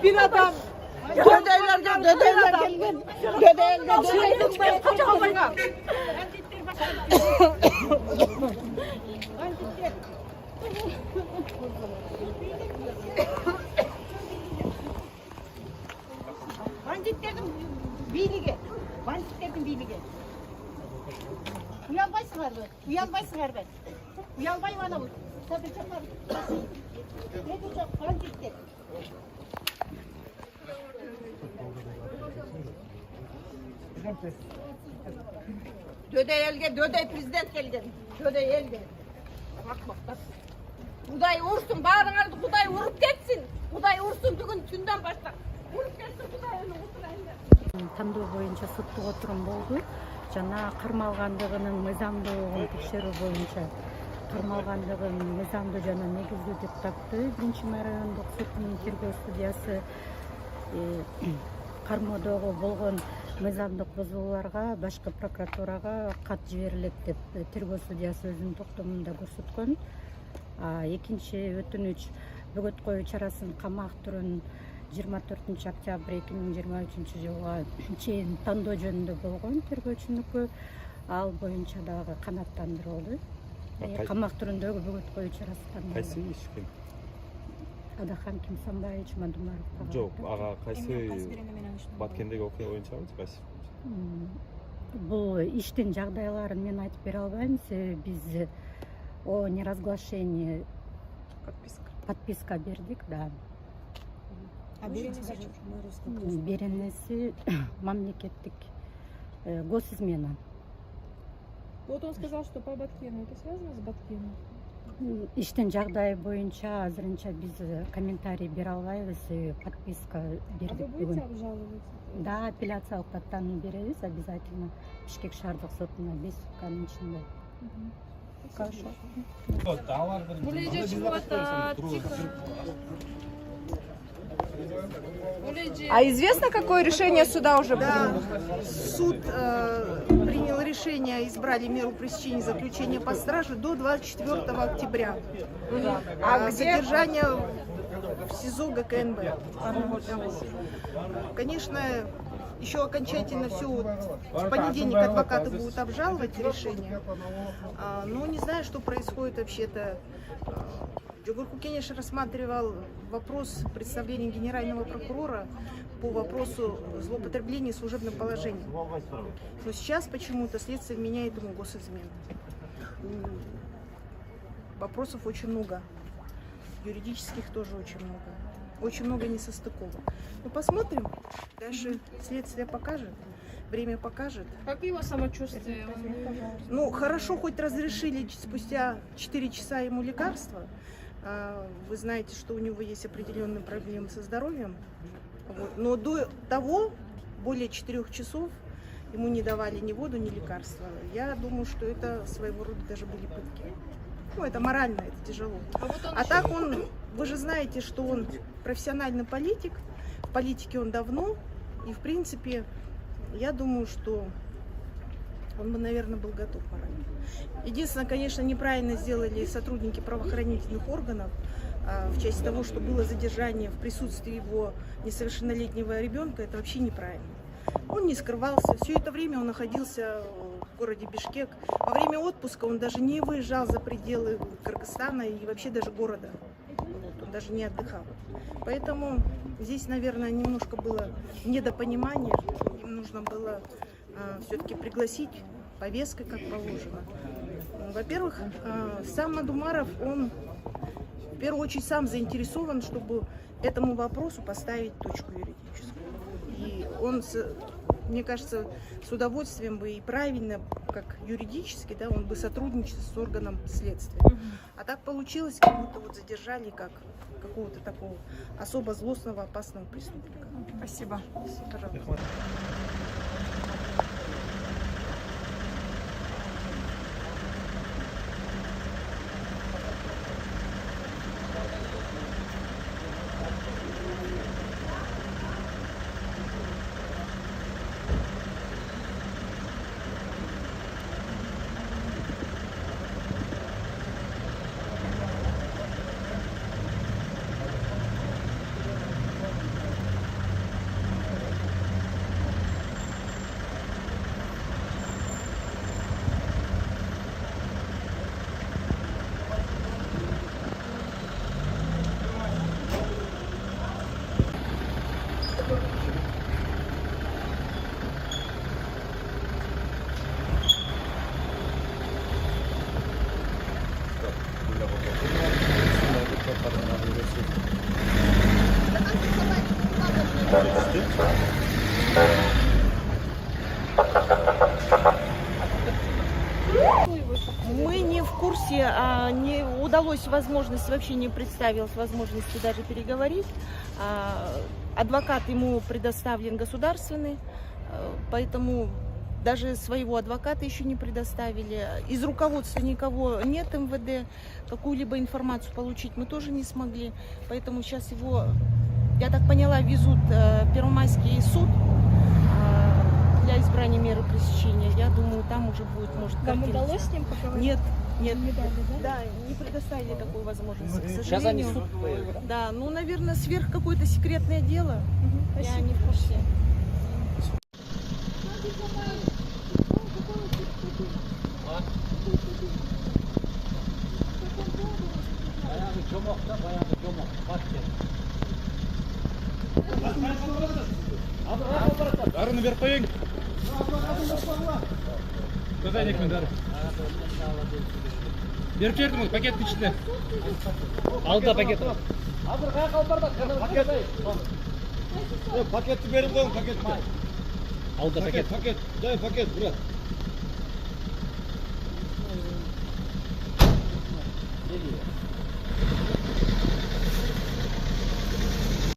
Bir adam. Banditlerin birliği. Banditlerin birliği. Uyanmaysınlar be. Uyanmaysınlar be. Uyanmayın bana bu. Tabii çakar. Ne diyecek banditler? Döde elge, döde prezident geldi. Döde elge. Bak bak bak. Kuday vursun, bağrına kuday vurup geçsin. Kuday vursun bugün tünden başlar. Vurup geçsin kuday onu vursun. Тандоо боюнча соттук отурум болду. Жана кармалгандыгынын мыйзамдуулугун текшерүү боюнча кармалгандыгын мыйзамдуу жана негиздүү деп тапты. Биринчи Май райондук сотунун тергөө судьясы кармоодогу болгон мыйзамдык бузууларга башкы прокуратурага кат жиберилет деп тергөө судьясы өзүнүн токтомунда көрсөткөн. Экинчи өтүнүч бөгөт коюу чарасын камак түрүн 24 октябрь 2023 жылга чейин тандоо жөнүндө болгон тергөөчүнүкү. Ал боюнча дагы канааттандырылды. Камак түрүндөгү бөгөт коюу чарасы тандалды. Кайсы ишкен? Адахан Кимсанбаевич Мадумаров. Жок, ага кайсы Баткендеги окуя боюнчабы, кайсы? Бул иштин жагдайларын мен айтып бере албайм. Биз о неразглашении подписка бердик, да. Беренеси мамлекеттик госизмена. Вот он сказал, что по Баткену. Это связано с Баткеном? Иштин жагдайы боюнча азырынча биз комментарий бере албайбыз. Подписка бердик бүгүн. А вы будете обжаловать? Да, апелляциялык даттаны беребиз обязательно. Бишкек шаардык сотуна 5 сутканын ичинде. Хорошо. А известно, какое решение суда уже принято? Да, суд принял решение, избрали меру пресечения заключения под стражей до 24 октября. А задержание в СИЗО ГКНБ. Конечно, еще окончательно все в понедельник адвокаты будут обжаловать решение. Но не знаю, что происходит вообще-то. Джугур Кукениш рассматривал вопрос представления генерального прокурора по вопросу злоупотребления служебным положением. Но сейчас почему-то следствие меняет ему госизмену. Вопросов очень много. Юридических тоже очень много. Очень много несостыковок. Ну, посмотрим. Дальше следствие покажет. Время покажет. Как его самочувствие? Ну, хорошо, хоть разрешили спустя 4 часа ему лекарства. Вы знаете, что у него есть определенные проблемы со здоровьем. Вот. Но до того, более 4 часов, ему не давали ни воду, ни лекарства. Я думаю, что это своего рода даже были пытки. Ну, это морально, это тяжело. А так он, вы же знаете, что он профессиональный политик. В политике он давно. И, в принципе, я думаю, что он бы, наверное, был готов морально. Единственное, конечно, неправильно сделали сотрудники правоохранительных органов в части того, что было задержание в присутствии его несовершеннолетнего ребенка. Это вообще неправильно. Он не скрывался. Все это время он находился в городе Бишкек. Во время отпуска он даже не выезжал за пределы Кыргызстана и вообще даже города. Он даже не отдыхал. Поэтому здесь, наверное, немножко было недопонимание. Им нужно было все-таки пригласить повесткой, как положено. Во-первых, сам Мадумаров, он в первую очередь сам заинтересован, чтобы этому вопросу поставить точку юридическую. И он мне кажется, с удовольствием бы и правильно, как юридически, да, он бы сотрудничал с органом следствия. А так получилось, как будто вот задержали как какого-то такого особо злостного, опасного преступника. Спасибо. Пожалуйста. Мы не в курсе, не удалось возможность, вообще не представилась возможности даже переговорить. Адвокат ему предоставлен государственный, поэтому даже своего адвоката еще не предоставили. Из руководства никого нет МВД, какую-либо информацию получить мы тоже не смогли. Поэтому сейчас его, я так поняла, везут в Первомайский суд для избрания меры пресечения. Я думаю, там уже будет, может, Вам картина. удалось с ним поговорить? Нет, нет. Не дали, да? Да, не предоставили такую возможность, к Сейчас сожалению. они суд. Да, ну, наверное, сверх какое-то секретное дело. Я не в курсе. Дарыны беріп қойың. Көзәйнекпен дәрі. Беріп жердің пакеттің ішінде. Алда пакет. Пакетті беріп қойың, пакетті. Алда пакет. Пакет, дай пакет, брат.